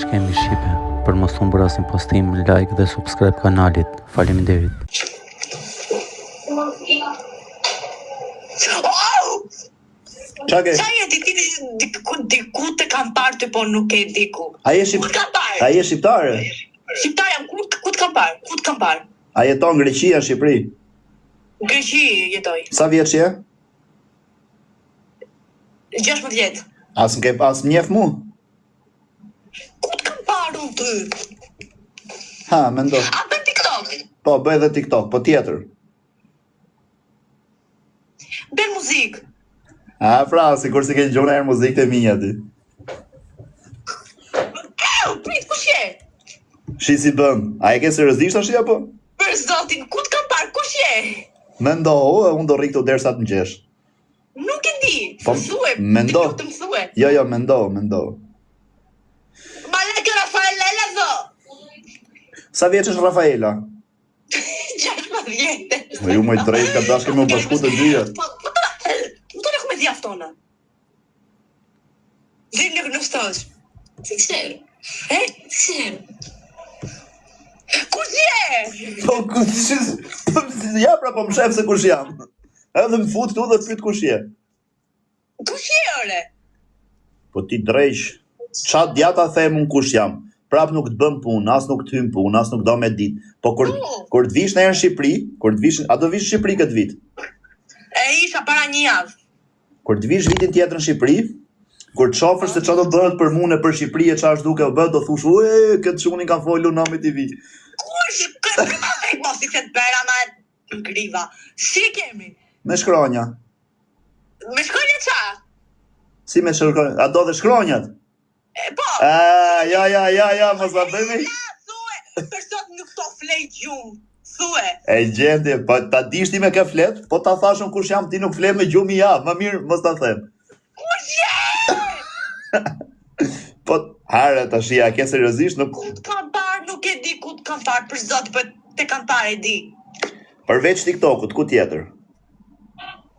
që kemi Shqipe, për mos të bërë asin postim, like dhe subscribe kanalit. Faleminderit. Çake? Sa jeti ti diku të kam parë ty, po nuk e di ku. Ai Ku të kam parë? Ai është shqiptare? Shqiptar jam, ku të kam parë? Ku të kam parë? Ai jeton në Greqi, në Shqipëri. Në Greqi jetoj. Sa vjeç je? 16 vjet. As mjef mu? Ku të kam parë unë ty? Ha, mendo. A bën TikTok? Po, bëj edhe TikTok, po tjetër. Bën muzikë. A, pra, sikur si ke gjona herë muzikë të minja ti. Prit, kush je? Shi si bën. A e ke seriozisht tash apo? Për zotin, ku të kam parë? Kush je? Mendo, unë do rri këtu derisa të ngjesh. Nuk e di. Po, Mësue. mendo. Të mësue. Jo, mendo. Malaka Rafaela zo. Sa vjeç është Rafaela? 16 vjetë. Po ju më drejt ka dashkë me u bashku të dyja. Po të në me djaftona. Zinë në stosh. Si kësherë? Kush je? Po kush ja pra po më shef se kush jam. Edhe më fut këtu dhe pyet kush je. Kush je, ore? Po ti drejsh. Qa djata them unë kush jam. Prap nuk të bëm punë, as nuk të hym punë, as nuk do me ditë. Po kur të vish në herë në Shqipëri, a do vish në Shqipëri këtë vit? E isha para një javë. Kur të vish vitin tjetër në Shqipëri, kur të shofësh se çfarë do bëhet për mua në për Shqipëri e çfarë duke u bë, do thosh, "Ue, këtë çunin kanë folur namit i vit." Kush? Këtë mos i këtë bëra ma ngriva. Si kemi? Me shkronja. Me shkronja qa? Si me shkronja? A do dhe shkronjat? Po. Ja, mos la bëmi. Thue, për sot nuk to flej gjumë. Thue. E gjendje, po ta dish ti me ke flet, po ta thashun kush jam ti nuk fle me gjumë ja, më mirë mos ta them. Kush je? Po, hare tash ja, ke seriozisht nuk Ku të kam parë, nuk e di ku të kam parë, për zot, për te kam parë e di. përveç TikTokut, ku tjetër?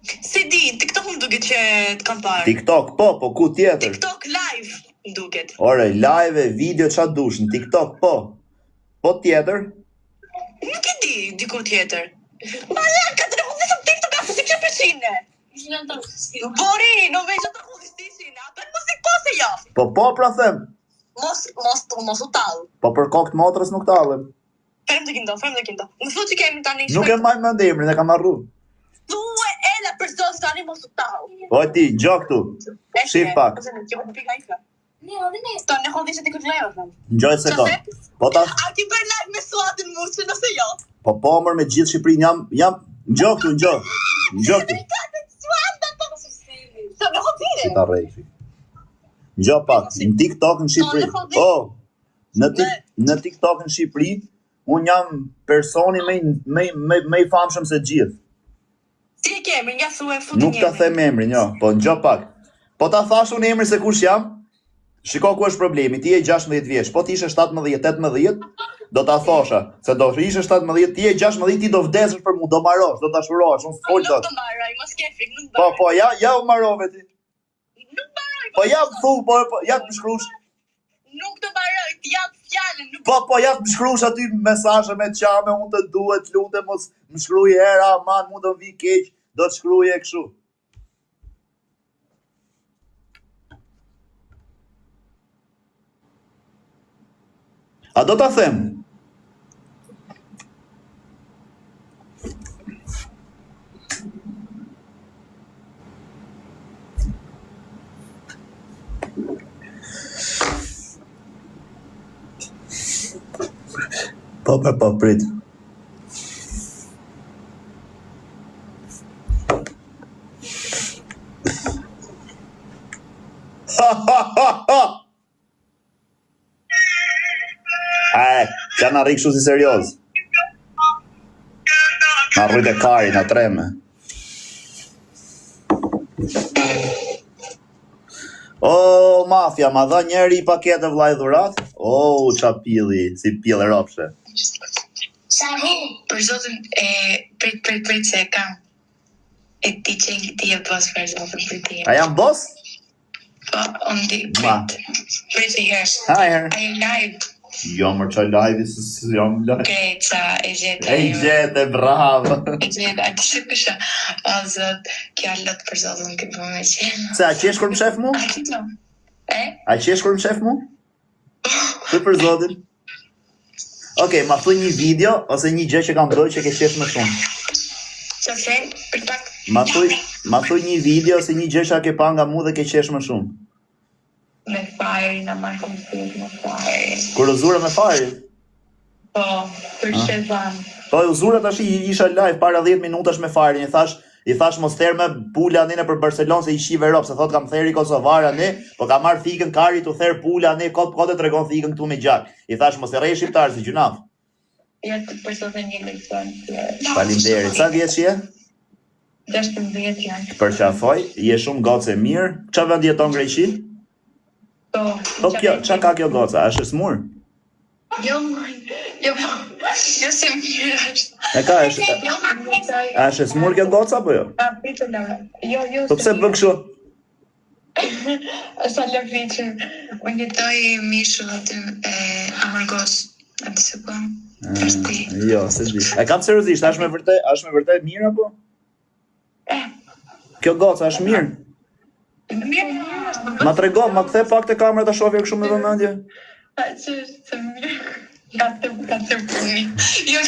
Si di, TikTok më duket që të kam parë. TikTok, po, ku tjetër? TikTok live më duket. Ore, live, video, qa dush, në TikTok, po. Po tjetër? Nuk e di, diku tjetër. Malaka, të në hudhë TikTok a si që përshine. Bori, në veç të hudhë a për muzik po se jo. Po, pra them. Mos u talë. Po për kokë të motrës nuk talëm. Ferm të kindo. Më thu që kemi tani shpejt. Nuk e maj më ndemrin, e kam arru. Thue ela për zonë tani mos u talë. O ti, gjo këtu. Shif pak. Të në hodhi që ti këtë lejo, thëmë. Gjoj se ka. Po ta... A ti bërë live me suatin muqë, nëse jo? Po, mër me gjithë Shqipërin jam... Gjo këtu, gjo këtu. Të në hodhire. Si ta rejshi. Gjo pak, në TikTok në Shqipëri. Po, në TikTok në Shqipëri, unë jam personi me i famshëm se gjithë. Si e kemi, nga thue futin Nuk ta them emrin, jo, po në gjo pak. Po ta thash unë emrin se kush jam, shiko ku është problemi, ti e 16 vjeç, po ti ishe 17-18, do ta thosha, se do ishe 17, ti e 16, ti do vdesësh për mu, do marosh, do ta shfurosh, unë s'fol Nuk dot. të maroj, mos ke frik, nuk maroj. Po, ja u marove ti. Nuk maroj. Po ja thu, po ja të më shkrush. Nuk të maroj, ti jap fjallën, nuk... Po ja të më shkrush aty mesazhe me qame, unë të duhet, lutem mos më shkruaj hera, man, mu do vi keq, do të shkruaje kështu. A do ta them? Po, prit. Qa na rikë shu si serios. Na rrujt e kari, na treme. O, mafja, ma dha njeri i pakete vllai dhurat? O, qa pilli, si pillë e ropshe. Për zotin prit se kam. E ti që ti e boss për zotin për ti. A jam boss? Po, unë di, Ma. prit i hersh. Hajher. A i live. Jo, më qa live, jam live. Greca, e gjete. E gjete, bravo. E gjete, a kështë kësha. O, zot, kja lot për zotën këtë po me qenë. Se, a qesh kur më shef mu? A këtë? A qesh kur më shef mu? Për zotin. Okej, ma thuj një video, ose një gjë që kam bërë që ke qesh më shumë. Që se, për pak. Ma thuj një video, ose një gjë që ke pa nga mu dhe ke qesh më shumë. Me fajri, në marrë konflit me fajri. Kur u zura me fajri? Po, për Shezan. Po, u zura tash isha live para 10 minutash me fajrin, i thash mos therë me pula ne për Barcelonë se i shive Europë, se thot kam theri Kosovara ne, po ka marrë thikën kari të therë pula ne, kote të regon thikën këtu me gjak. I thash mos e rej shqiptarë si gjunaf. Ja të përsot e një leksion. Faleminderit. Sa vjeç je? 16 janë. Përqafoj, je shumë gocë e mirë. Qa vend jeton Greqi? Po kjo, qa ka kjo goca? Është e smur? Jo, se mirë është. E ka, është e smur kjo goca, po jo? Jo, Po pse bë kështu? Sa lëviqëm. Unë jetoj mishu aty e Amërgos. Atë se po, është ti. Jo, se di. E kam seriozisht, është me vërtet mirë apo? Kjo goca është mirë? Ma trego, ma kthe pak të kamerë të shofje kështu me vëmendje? A që është të mirë. Ka të puni. Jo,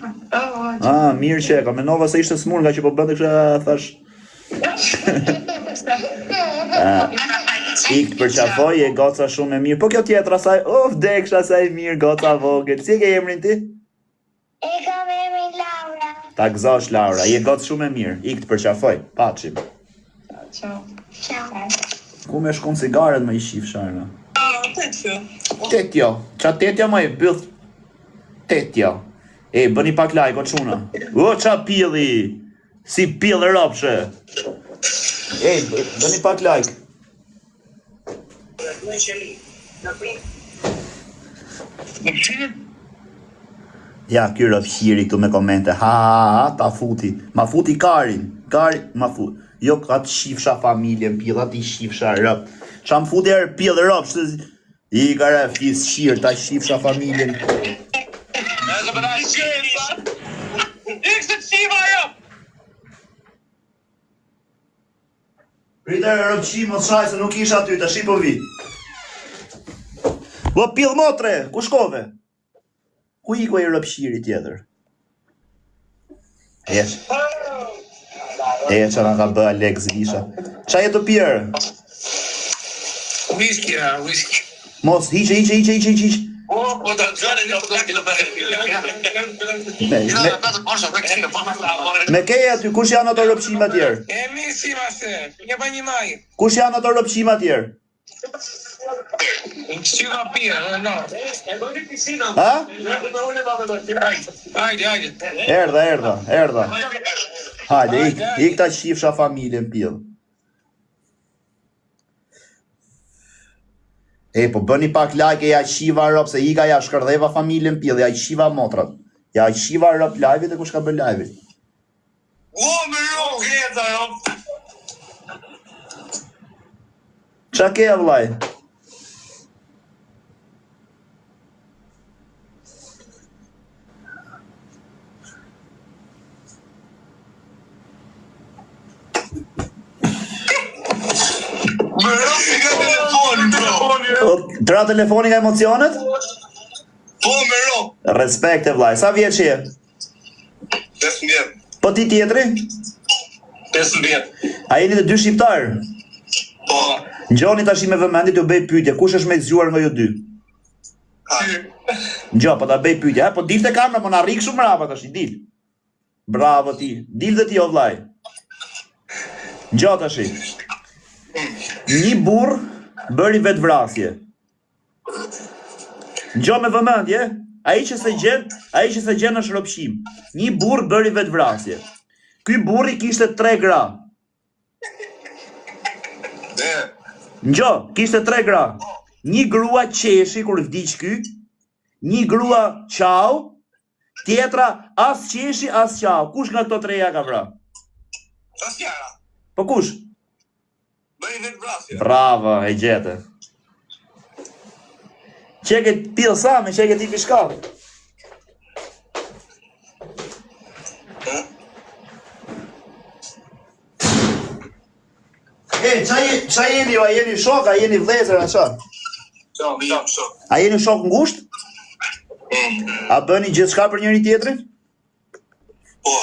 na. Mirë që e ka, menova se ishte smur nga që po bëndë kështë thash. Ik përqafoj, e goca shumë e mirë. Po kjo tjetra saj, vdeksha saj mirë, goca vogël. Si e ke emrin ti? E kam emrin Laura. Ta gëzosh Laura, je gocë shumë e mirë. Ik të përqafoj, pachim. Ciao. Ku me shkon cigaret me i shif sharna? Tetjo. Tetjo, qa tetjo ma i bëth? Tetjo. E, bëni pak like, o quna. O, qa pili, si pil e ropshe. E, bëni pak like. Ja, ky rëpshiri këtu me komente. Ta futi. Ma futi Karin. Ma futi. Jo, ka të shifsha familjen, pila ti shifsha rëp. Qa më futi erë pil e rëp, i ka re fis shirë, ta shifsha familjen. Prita e rëpqi, mos shaj, se nuk isha aty, ta shi po vi. Po pil motre, ku shkove? Ku i ko e rëpshiri tjetër? Esh. Që nga ka bë Alex Isha. Qa je të pjerë? Whisky. Mos, hiqe. Po të gjore një Me keje aty, kush janë ato rëpshima tjerë? Emi si ma se, një pa një maj. Kush janë ato rëpshima tjerë? Qyva pjerë, no. Ha? Hajde. Erdha. Hajde, ik ta qifsha familjen pjellë. E, po bëni pak like e ja qiva rëp, se ika ja shkërdheva familjen pjellë, ja qiva motrat. Ja qiva rëp live-it e kush ka bër live-it. O, me ro, greta, jo. Qa ke, vllaj? Me ro, si ka telefonin, bro. Tra telefoni nga emocionet? Po, me ro. Respekt e vllaj, sa vjeç je? 15. Po ti tjetri? 15. A jeni të dy shqiptar? Po. Ngjoni tash me vëmendje të bëj pyetje, kush është më i zgjuar nga ju dy? Ngjo, po ta bëj pyetje, po dilte kamera, po na rrik shumë rapa tash, dil. Bravo ti. Dil dhe ti o vllaj. Ngjo tash. Një burr bëri vetvrasje. Ngjo me vëmendje, ai që se gjen është rrobshim. Një burr bëri vetvrasje. Ky burri kishte 3 gra. Ngjo, kishte 3 gra. Një grua qeshi kur vdiq ky, një grua qau, tjetra as qeshi as qau. Kush nga këto treja ka vra? Asjara. Po kush? Bëj vetë vrasje. Bravo, e gjete. Qeke pil Sami, qeke ti pishkall. Qa jeni ju, a jeni shok, a jeni vlezër, a qa? Shok. A jeni shok ngusht? A bëni gjithë shka për njëri tjetrin? Po.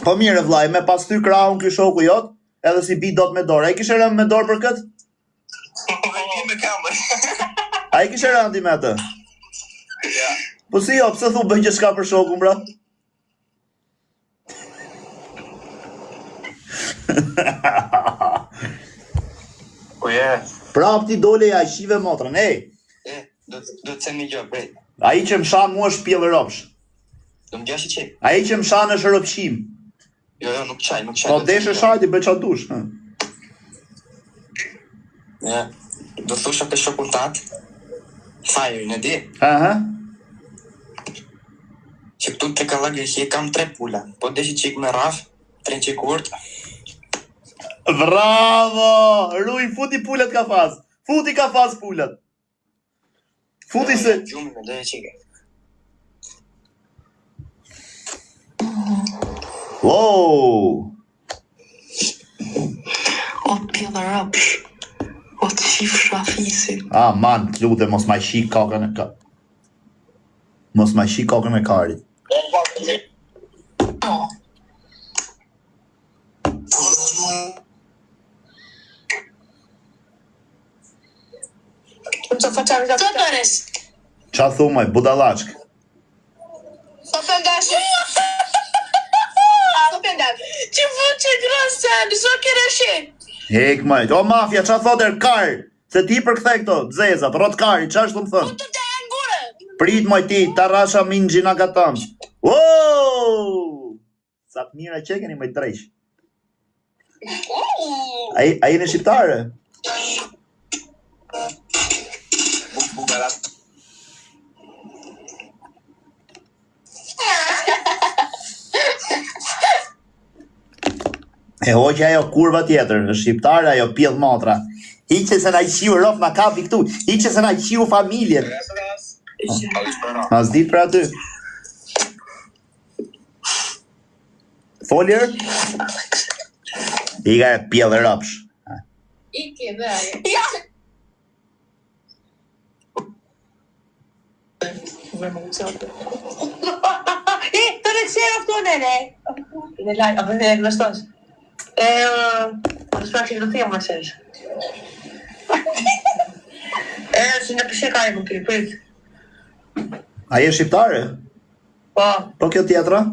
Po mire vlaj, me pas ty krahun ky shoku jot, edhe si bi dot me dorë. A i kishe rënë me dorë për këtë? Me kamër. A i kishe rënë ti me atë? Ja. Po si jo, pse thu bëj gjithë shka për shokun, bra? Po je. Prap ti dole ja shive motrën, ej. Do të them një gjë, prej. A i që më shanë mua është pjellë ropsh. Do më gjashi qej. A i që më shanë është rëpshim. Jo, nuk qaj. Po deshe shajti bëj qa dush. Ja, do të thusha të shokun tatë. Fajrin e di. Aha. Që këtu të Kallagësi kam 3 pula. Po deshi qik me raf, 3 qik urt. Bravo! Ruj, futi pullet ka faz. Futi ka faz pullet. Futi se... Gjumë me dhe qike. Wow! O pjellë rëpsh. O të shif shafisi. Ah, man, të lute, mos ma shik kokën e ka... Mos ma shik kokën e karit. Të bëres. Qa thumaj, budalachk. Sa pëndash. Sa pëndash. Që vë që grësa, nëso kere shi. Hek maj, o mafja, qa thoter kar? Se ti përkthe këto, dzezat, rot kari, qa është të më thënë? Të të ngure. Prit moj ti, tarasha min gjina gatam. Wow! Sa të mira që keni moj drejsh. A jeni shqiptare? Bugarat. E hoqë ajo kurva tjetër, në shqiptare ajo pjellë motra. Hiqe se na i qiu rop na kapi këtu, hiqe se na i qiu familjen. As dit për aty. Foljer? I ka e pjellë ropsh. Ike dhe aje. Ja! Të reksera këto nene. Në laj, a vëndë e nështos. Në shprak që të thjem mësesh. Si në pëshe ka e më prit. A je shqiptare? Po, Po kjo tjetra?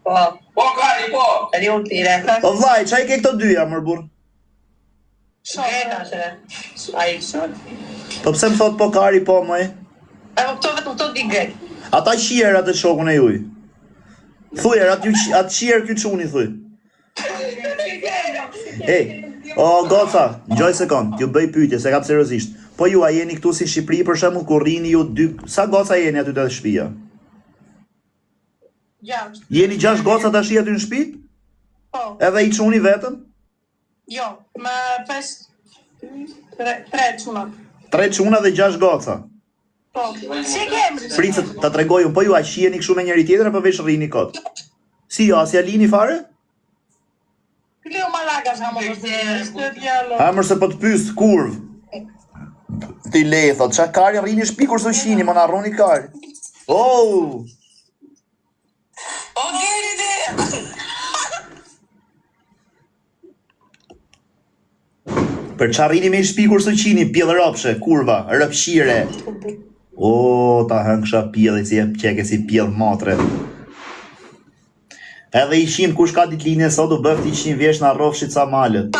po. Po, kari, po. E di unë tire. O vlaj, qa i ke këto dyja, mërbur? Shketa se. A i sot. Po pse më thot po kari po mëj? E më këto vetëm këto di grek. Ata qierë atë shokun e juj. Thujer, atë qierë kjo quni, thuj. Ej, o goca, gjoj sekund, t'ju bëj pyetje, se kap seriozisht. Po ju a jeni këtu si Shqipëri për shembull kur rrini ju dy, sa goca jeni aty te shtëpia? Gjashtë. Jeni 6 goca tash aty në shtëpi? Po, Edhe i çuni vetëm? jo, me 5, 3 çuna. 3 çuna dhe 6 goca. Po, si kemri? Fricët ta tregoj un, po ju a shiheni kështu me njëri tjetrin apo veç rrini kot? Si jo, as ja lini fare? Leo Malaga sa më përse. Hamër se po të pyes kurv. Ti le, thot, qa kari rrini shpi kur së shini, më na rroni kari. Oh! O gjeri dhe! Për qa rrini me shpi kur së qini, pjellë ropshe, kurva, rëpshire. O, ta hëngsha pjellë, si e qeke si pjellë matre. Edhe i shim kush ka ditlinje sot, u bëft i shim vjesh na rrofshit sa malët.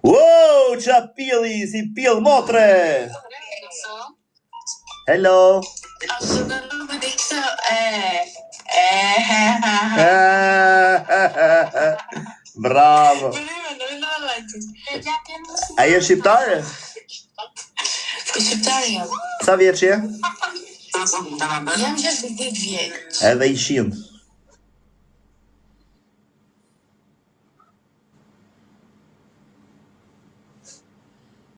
Wow, qa pjellë, si pjellë motre! Hello! Altså, når du vil ikke så... Bravo! A je shqiptare? Shqiptare jam. Sa vjeç je? Jam 60 vjeç. Edhe i shind.